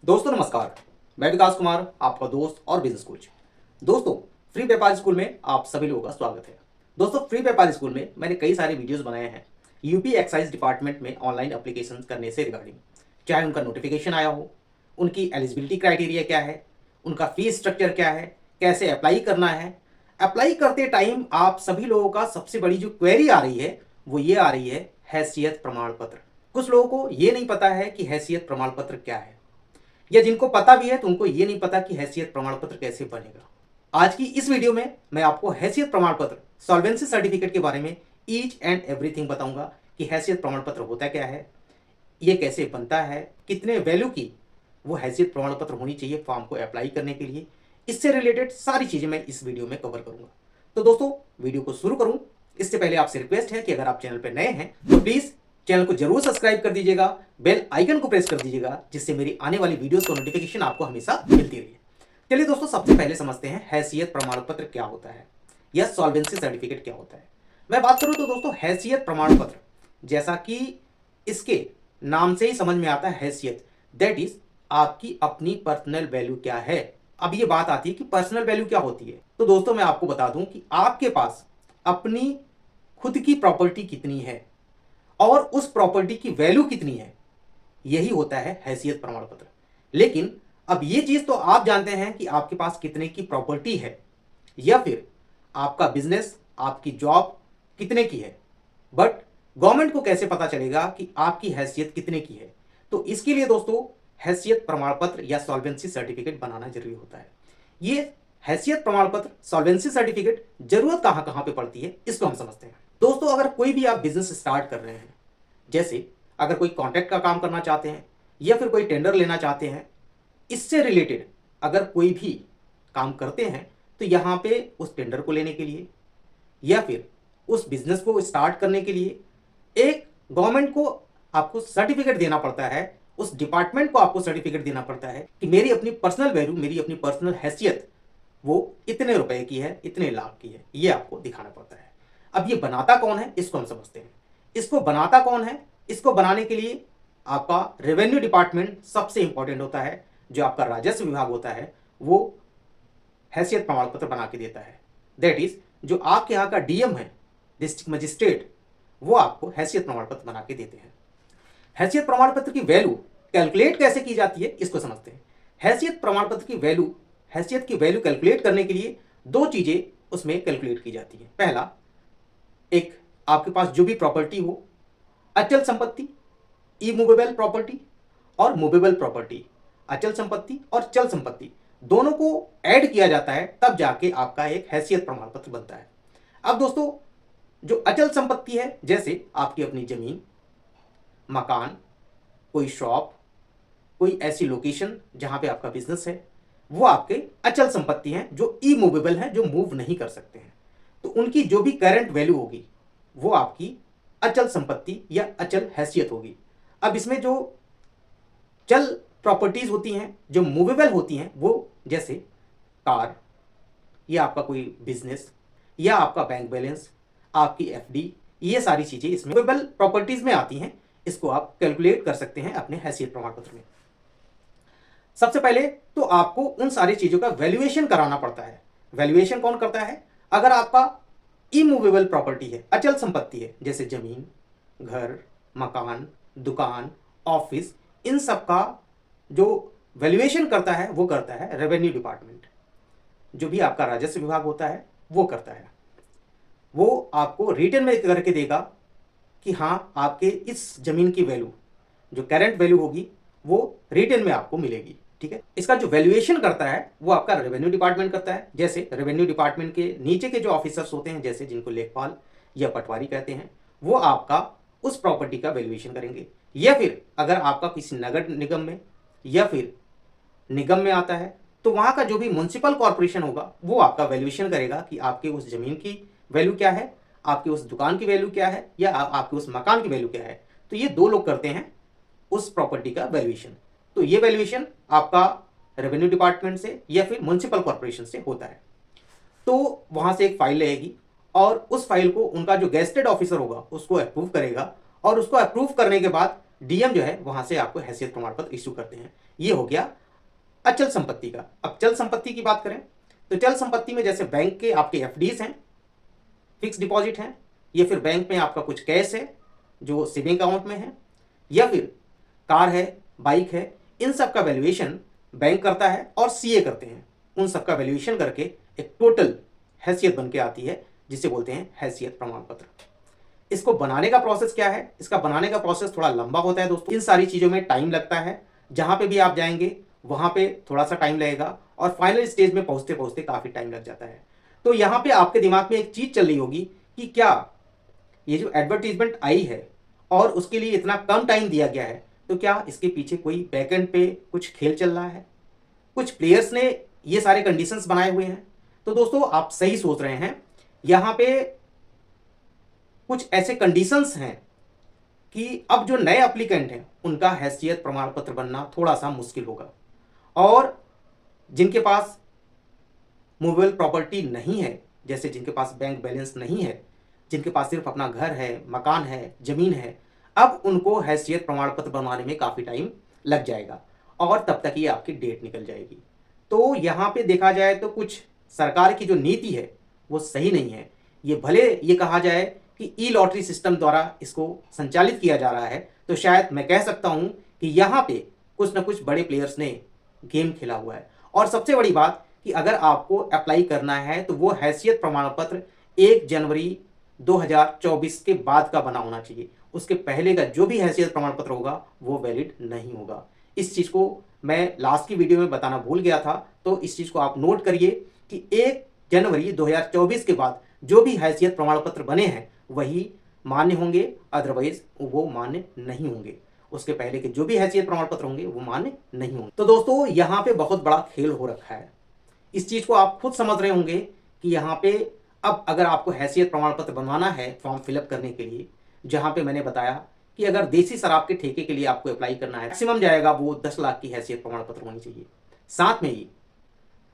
दोस्तों नमस्कार। मैं विकास कुमार, आपका दोस्त और बिजनेस कोच। दोस्तों, फ्री व्यापार स्कूल में आप सभी लोगों का स्वागत है। दोस्तों, फ्री व्यापार स्कूल में मैंने कई सारे वीडियोस बनाए हैं यूपी एक्साइज डिपार्टमेंट में ऑनलाइन एप्लीकेशन करने से रिगार्डिंग, चाहे उनका नोटिफिकेशन आया हो, उनकी एलिजिबिलिटी क्राइटेरिया क्या है, उनका फीस स्ट्रक्चर क्या है, कैसे अप्लाई करना है। अप्लाई करते टाइम आप सभी लोगों का सबसे बड़ी जो क्वेरी आ रही है वो ये आ रही है, हैसियत प्रमाण पत्र। कुछ लोगों को ये नहीं पता है कि हैसियत प्रमाण पत्र क्या है, या जिनको पता भी है तो उनको ये नहीं पता कि हैसियत प्रमाण पत्र कैसे बनेगा। आज की इस वीडियो में मैं आपको हैसियत प्रमाण पत्र, सॉल्वेंसी सर्टिफिकेट के बारे में ईच एंड एवरीथिंग बताऊंगा कि हैसियत प्रमाण पत्र होता क्या है, ये कैसे बनता है, कितने वैल्यू की वो हैसियत प्रमाण पत्र होनी चाहिए फॉर्म को अप्लाई करने के लिए। इससे रिलेटेड सारी चीजें मैं इस वीडियो में कवर करूंगा। तो दोस्तों, वीडियो को शुरू करूं इससे पहले आपसे रिक्वेस्ट है कि अगर आप चैनल पर नए हैं तो प्लीज चैनल को जरूर सब्सक्राइब कर दीजिएगा, बेल आइकन को प्रेस कर दीजिएगा, जिससे मेरी आने वाली वीडियोस को नोटिफिकेशन आपको हमेशा मिलती रही। चलिए दोस्तों, सबसे पहले समझते हैं हैसियत प्रमाण पत्र क्या होता है या सॉल्वेंसी सर्टिफिकेट क्या होता है। मैं बात करूं तो दोस्तों, हैसियत प्रमाण पत्र, जैसा कि इसके नाम से ही समझ में आता है, हैसियत दैट इज आपकी अपनी पर्सनल वैल्यू क्या है। अब ये बात आती है कि पर्सनल वैल्यू क्या होती है। तो दोस्तों, मैं आपको बता दूं कि आपके पास अपनी खुद की प्रॉपर्टी कितनी है और उस प्रॉपर्टी की वैल्यू कितनी है, यही होता है हैसियत प्रमाण पत्र। लेकिन अब ये चीज तो आप जानते हैं कि आपके पास कितने की प्रॉपर्टी है, या फिर आपका बिजनेस, आपकी जॉब कितने की है, बट गवर्नमेंट को कैसे पता चलेगा कि आपकी हैसियत कितने की है। तो इसके लिए दोस्तों, हैसियत प्रमाण पत्र या सॉल्वेंसी सर्टिफिकेट बनाना जरूरी होता है। ये हैसियत प्रमाण पत्र, सॉल्वेंसी सर्टिफिकेट जरूरत कहां कहां पे पड़ती है, इसको हम समझते हैं। दोस्तों, अगर कोई भी आप बिजनेस स्टार्ट कर रहे हैं, जैसे अगर कोई कॉन्ट्रैक्ट का काम करना चाहते हैं या फिर कोई टेंडर लेना चाहते हैं, इससे रिलेटेड अगर कोई भी काम करते हैं, तो यहाँ पे उस टेंडर को लेने के लिए या फिर उस बिजनेस को स्टार्ट करने के लिए एक गवर्नमेंट को आपको सर्टिफिकेट देना पड़ता है, उस डिपार्टमेंट को आपको सर्टिफिकेट देना पड़ता है कि मेरी अपनी पर्सनल वैल्यू, मेरी अपनी पर्सनल हैसियत वो इतने रुपए की है, इतने लाख की है, ये आपको दिखाना पड़ता है। अब ये बनाता कौन है, इसको हम समझते हैं। इसको बनाता कौन है, इसको बनाने के लिए आपका रेवेन्यू डिपार्टमेंट सबसे इंपॉर्टेंट होता है। जो आपका राजस्व विभाग होता है वो हैसियत प्रमाण पत्र बना के देता है। दैट इज, जो आपके यहाँ का डीएम है, डिस्ट्रिक्ट मजिस्ट्रेट, वो आपको हैसियत प्रमाण पत्र बना के देते हैं। हैसियत प्रमाण पत्र की वैल्यू कैलकुलेट कैसे की जाती है, इसको समझते हैं। हैसियत प्रमाण पत्र की वैल्यू, हैसियत की वैल्यू कैलकुलेट करने के लिए दो चीजें उसमें कैलकुलेट की जाती है। पहला, एक आपके पास जो भी प्रॉपर्टी हो, अचल संपत्ति, इमूवेबल प्रॉपर्टी और मूवेबल प्रॉपर्टी, अचल संपत्ति और चल संपत्ति, दोनों को ऐड किया जाता है, तब जाके आपका एक हैसियत प्रमाण पत्र बनता है। अब दोस्तों, जो अचल संपत्ति है, जैसे आपकी अपनी जमीन, मकान, कोई शॉप, कोई ऐसी लोकेशन जहां पे आपका बिजनेस है, वो आपके अचल संपत्ति हैं, जो इमूवेबल हैं, जो मूव नहीं कर सकते हैं। तो उनकी जो भी करंट वैल्यू होगी वो आपकी अचल संपत्ति या अचल हैसियत होगी। अब इसमें जो चल प्रॉपर्टीज होती हैं, जो मूवेबल होती हैं, वो जैसे कार, या आपका कोई बिजनेस, या आपका बैंक बैलेंस, आपकी एफडी, ये सारी चीजें इसमें मूवेबल प्रॉपर्टीज में आती हैं। इसको आप कैलकुलेट कर सकते हैं अपने हैसियत प्रमाण पत्र में। सबसे पहले तो आपको उन सारी चीजों का वैल्यूएशन कराना पड़ता है। वैल्यूएशन कौन करता है? अगर आपका इमूवेबल प्रॉपर्टी है, अचल संपत्ति है, जैसे जमीन, घर, मकान, दुकान, ऑफिस, इन सब का जो वैल्यूएशन करता है वो करता है रेवेन्यू डिपार्टमेंट। जो भी आपका राजस्व विभाग होता है वो करता है। वो आपको रिटर्न में करके देगा कि हाँ, आपके इस जमीन की वैल्यू, जो करंट वैल्यू होगी, वो रिटर्न में आपको मिलेगी। ठीक है। इसका जो वैल्यूएशन करता है वो आपका रेवेन्यू डिपार्टमेंट करता है। जैसे रेवेन्यू डिपार्टमेंट के नीचे के जो ऑफिसर्स होते हैं, जैसे जिनको लेखपाल या पटवारी कहते हैं, वो आपका उस प्रॉपर्टी का वैल्यूएशन करेंगे। या फिर अगर आपका किसी नगर निगम में या फिर निगम में आता है, तो वहां का जो भी म्युनिसिपल कॉर्पोरेशन होगा वो आपका वैल्यूएशन करेगा कि आपके उस जमीन की वैल्यू क्या है, आपकी उस दुकान की वैल्यू क्या है, या आपके उस मकान की वैल्यू क्या है। तो ये दो लोग करते हैं उस प्रॉपर्टी का वैल्यूएशन। तो ये वैल्यूएशन आपका रेवेन्यू डिपार्टमेंट से या फिर म्युनिसिपल कॉर्पोरेशन से होता है। तो वहां से एक फाइल रहेगी और उस फाइल को उनका जो गेस्टेड ऑफिसर होगा उसको अप्रूव करेगा, और उसको अप्रूव करने के बाद डीएम जो है वहां से आपको हैसियत प्रमाण पत्र इशू करते हैं। ये हो गया अचल संपत्ति का। अब चल संपत्ति की बात करें तो चल संपत्ति में जैसे बैंक के आपके एफडीज हैं, फिक्स डिपॉजिट हैं, या फिर बैंक में आपका कुछ कैश है जो सेविंग अकाउंट में है, या फिर कार है, बाइक है, इन सब का वैल्यूएशन बैंक करता है और सीए करते हैं। उन सब का वैल्यूएशन करके एक टोटल हैसियत बन के आती है जिसे बोलते हैं हैसियत प्रमाण पत्र। इसको बनाने का प्रोसेस क्या है? इसका बनाने का प्रोसेस थोड़ा लंबा होता है दोस्तों। इन सारी चीज़ों में टाइम लगता है, जहाँ पे भी आप जाएंगे वहाँ पे थोड़ा सा टाइम लगेगा और फाइनल स्टेज में पहुँचते पहुँचते काफ़ी टाइम लग जाता है। तो यहाँ पे आपके दिमाग में एक चीज़ चल रही होगी कि क्या ये जो एडवर्टीजमेंट आई है और उसके लिए इतना कम टाइम दिया गया है, तो क्या इसके पीछे कोई बैकएंड पे कुछ खेल चल रहा है, कुछ प्लेयर्स ने ये सारे कंडीशंस बनाए हुए हैं? तो दोस्तों आप सही सोच रहे हैं। यहाँ पे कुछ ऐसे कंडीशंस हैं कि अब जो नए एप्लीकेंट हैं उनका हैसियत प्रमाण पत्र बनना थोड़ा सा मुश्किल होगा, और जिनके पास मूवेबल प्रॉपर्टी नहीं है, जैसे जिनके पास बैंक बैलेंस नहीं है, जिनके पास सिर्फ अपना घर है, मकान है, जमीन है, अब उनको हैसियत प्रमाण पत्र बनवाने में काफ़ी टाइम लग जाएगा और तब तक ये आपकी डेट निकल जाएगी। तो यहाँ पे देखा जाए तो कुछ सरकार की जो नीति है वो सही नहीं है। ये भले ये कहा जाए कि ई लॉटरी सिस्टम द्वारा इसको संचालित किया जा रहा है, तो शायद मैं कह सकता हूँ कि यहाँ पे कुछ ना कुछ बड़े प्लेयर्स ने गेम खेला हुआ है। और सबसे बड़ी बात कि अगर आपको अप्लाई करना है तो वो हैसियत प्रमाण पत्र 1 जनवरी 2024 के बाद का बना होना चाहिए। उसके पहले का जो भी हैसियत प्रमाण पत्र होगा वो वैलिड नहीं होगा। इस चीज़ को मैं लास्ट की वीडियो में बताना भूल गया था, तो इस चीज़ को आप नोट करिए कि 1 जनवरी 2024 के बाद जो भी हैसियत प्रमाण पत्र बने हैं वही मान्य होंगे, अदरवाइज वो मान्य नहीं होंगे। उसके पहले के जो भी हैसियत प्रमाण पत्र होंगे वो मान्य नहीं होंगे। तो दोस्तों यहाँ पे बहुत बड़ा खेल हो रखा है। इस चीज़ को आप खुद समझ रहे होंगे कि यहाँ पे अब अगर आपको हैसियत प्रमाण पत्र बनवाना है फॉर्म फिलअप करने के लिए, जहाँ पे मैंने बताया कि अगर देसी शराब के ठेके के लिए आपको अप्लाई करना है, मैक्सिमम जाएगा वो 10 लाख की हैसियत प्रमाण पत्र होनी चाहिए। साथ में ही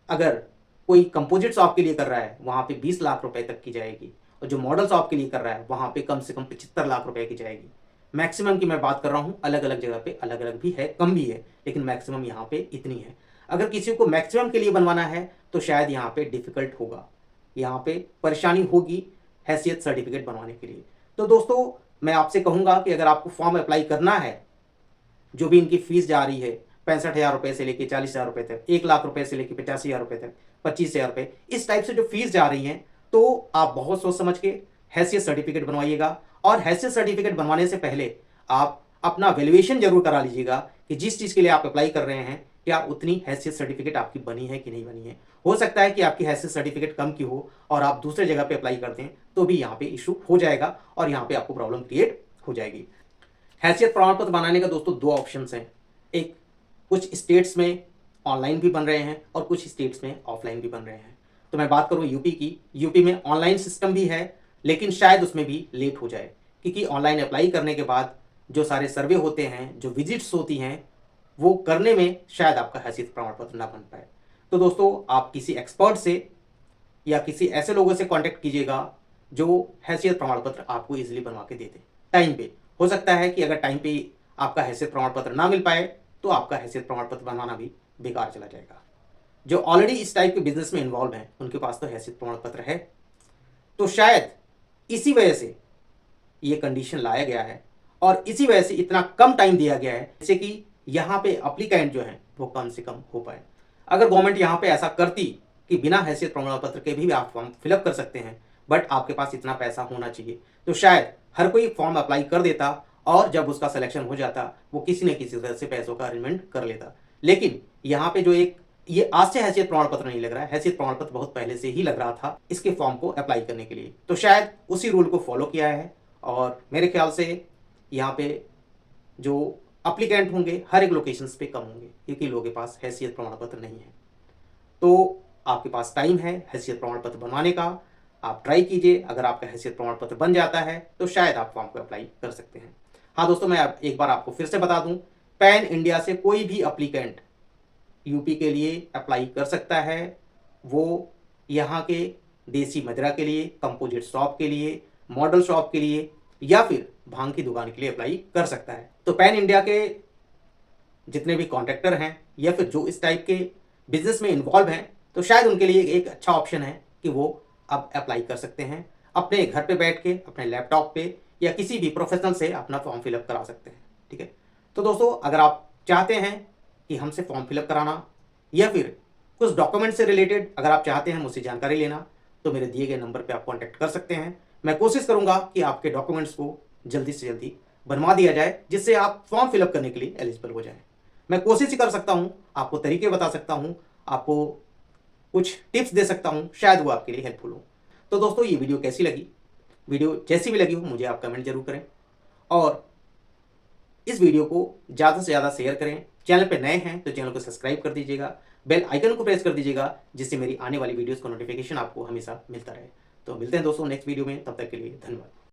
अगर कोई कंपोजिट शॉप के लिए कर रहा है वहाँ पे 20 लाख रुपए तक की जाएगी, और जो मॉडल शॉप के लिए कर रहा है वहाँ पे कम से कम 75 लाख रुपए की जाएगी। मैक्सिमम की मैं बात कर रहा हूँ, अलग अलग जगह पे अलग अलग भी है, कम भी है, लेकिन मैक्सिमम यहाँ पे इतनी है। अगर किसी को मैक्सिमम के लिए बनवाना है तो शायद यहाँ पे डिफिकल्ट होगा, यहाँ पे परेशानी होगी हैसियत सर्टिफिकेट बनवाने के लिए। तो दोस्तों मैं आपसे कहूँगा कि अगर आपको फॉर्म अप्लाई करना है, जो भी इनकी फीस जा रही है 65,000 रुपये से लेकर 40,000 रुपये तक, 1 लाख रुपये से लेकर 85,000 रुपये तक, 25,000 रुपये, इस टाइप से जो फीस जा रही हैं, तो आप बहुत सोच समझ के हैसियत सर्टिफिकेट बनवाइएगा। और हैसियत सर्टिफिकेट बनवाने से पहले आप अपना वैल्यूएशन जरूर करा लीजिएगा कि जिस चीज़ के लिए आप अप्लाई कर रहे हैं क्या उतनी हैसियत सर्टिफिकेट आपकी बनी है कि नहीं बनी है। हो सकता है कि आपकी हैसियत सर्टिफिकेट कम की हो और आप दूसरे जगह पे अप्लाई करते हैं तो भी यहाँ पे इशू हो जाएगा और यहाँ पे आपको प्रॉब्लम क्रिएट हो जाएगी। हैसियत प्रमाण पत्र बनाने का दोस्तों 2 ऑप्शंस हैं। एक, कुछ स्टेट्स में ऑनलाइन भी बन रहे हैं और कुछ स्टेट्स में ऑफलाइन भी बन रहे हैं। तो मैं बात करूँ यूपी की, यूपी में ऑनलाइन सिस्टम भी है, लेकिन शायद उसमें भी लेट हो जाए, क्योंकि ऑनलाइन अप्लाई करने के बाद जो सारे सर्वे होते हैं, जो विजिट्स होती हैं, वो करने में शायद आपका हैसियत प्रमाण पत्र ना बन पाए। तो दोस्तों आप किसी एक्सपर्ट से या किसी ऐसे लोगों से कांटेक्ट कीजिएगा जो हैसियत प्रमाण पत्र आपको इजीली बनवा के दे दे टाइम पे। हो सकता है कि अगर टाइम पे आपका हैसियत प्रमाण पत्र ना मिल पाए तो आपका हैसियत प्रमाण पत्र बनवाना भी बेकार चला जाएगा। जो ऑलरेडी इस टाइप के बिजनेस में इन्वॉल्व हैं उनके पास तो हैसियत प्रमाण पत्र है, तो शायद इसी वजह से ये कंडीशन लाया गया है और इसी वजह से इतना कम टाइम दिया गया है, जैसे कि यहाँ पे अप्लीकेंट जो है वो कम से कम हो पाए। अगर गवर्नमेंट यहाँ पे ऐसा करती कि बिना हैसियत प्रमाण पत्र के भी आप फॉर्म फिलअप कर सकते हैं, बट आपके पास इतना पैसा होना चाहिए, तो शायद हर कोई फॉर्म अप्लाई कर देता और जब उसका सिलेक्शन हो जाता वो किसी न किसी तरह से पैसों का अरेंजमेंट कर लेता। लेकिन यहाँ पे जो एक ये आज से हैसियत प्रमाण पत्र नहीं लग रहा है, हैसियत प्रमाण पत्र बहुत पहले से ही लग रहा था इसके फॉर्म को अप्लाई करने के लिए, तो शायद उसी रूल को फॉलो किया है। और मेरे ख्याल से यहाँ पे जो अप्लीकेंट होंगे हर एक लोकेशंस पे कम होंगे, क्योंकि लोगों के पास हैसियत प्रमाण पत्र नहीं है। तो आपके पास टाइम है हैसियत प्रमाण पत्र बनवाने का, आप ट्राई कीजिए। अगर आपका हैसियत प्रमाण पत्र बन जाता है तो शायद आप फॉर्म को अप्लाई कर सकते हैं। हाँ दोस्तों, मैं एक बार आपको फिर से बता दूं, पैन इंडिया से कोई भी अप्लीकेंट यूपी के लिए अप्लाई कर सकता है। वो यहाँ के देसी मदिरा के लिए, कंपोजिट शॉप के लिए, मॉडल शॉप के लिए, या फिर भांग की दुकान के लिए अप्लाई कर सकता है। तो पैन इंडिया के जितने भी कॉन्ट्रैक्टर हैं या फिर जो इस टाइप के बिजनेस में इन्वॉल्व हैं, तो शायद उनके लिए एक अच्छा ऑप्शन है कि वो अब अप्लाई कर सकते हैं अपने घर पे बैठ के, अपने लैपटॉप पे, या किसी भी प्रोफेशनल से अपना फॉर्म फिलअप करा सकते हैं। ठीक है, तो दोस्तों अगर आप चाहते हैं कि हमसे फॉर्म फिलअप कराना या फिर कुछ डॉक्यूमेंट से रिलेटेड अगर आप चाहते हैं मुझसे जानकारी लेना, तो मेरे दिए गए नंबर पे आप कांटेक्ट कर सकते हैं। मैं कोशिश करूंगा कि आपके डॉक्यूमेंट्स को जल्दी से जल्दी बनवा दिया जाए, जिससे आप फॉर्म फिलअप करने के लिए एलिजिबल हो जाएं। मैं कोशिश ही कर सकता हूं, आपको तरीके बता सकता हूं, आपको कुछ टिप्स दे सकता हूं, शायद वो आपके लिए हेल्पफुल हो। तो दोस्तों ये वीडियो कैसी लगी? वीडियो जैसी भी लगी हो मुझे आप कमेंट जरूर करें, और इस वीडियो को ज़्यादा से ज़्यादा शेयर करें। चैनल पे नए हैं तो चैनल को सब्सक्राइब कर दीजिएगा, बेल आइकन को प्रेस कर दीजिएगा, जिससे मेरी आने वाली वीडियोस का नोटिफिकेशन आपको हमेशा मिलता रहे। तो मिलते हैं दोस्तों नेक्स्ट वीडियो में, तब तक के लिए धन्यवाद।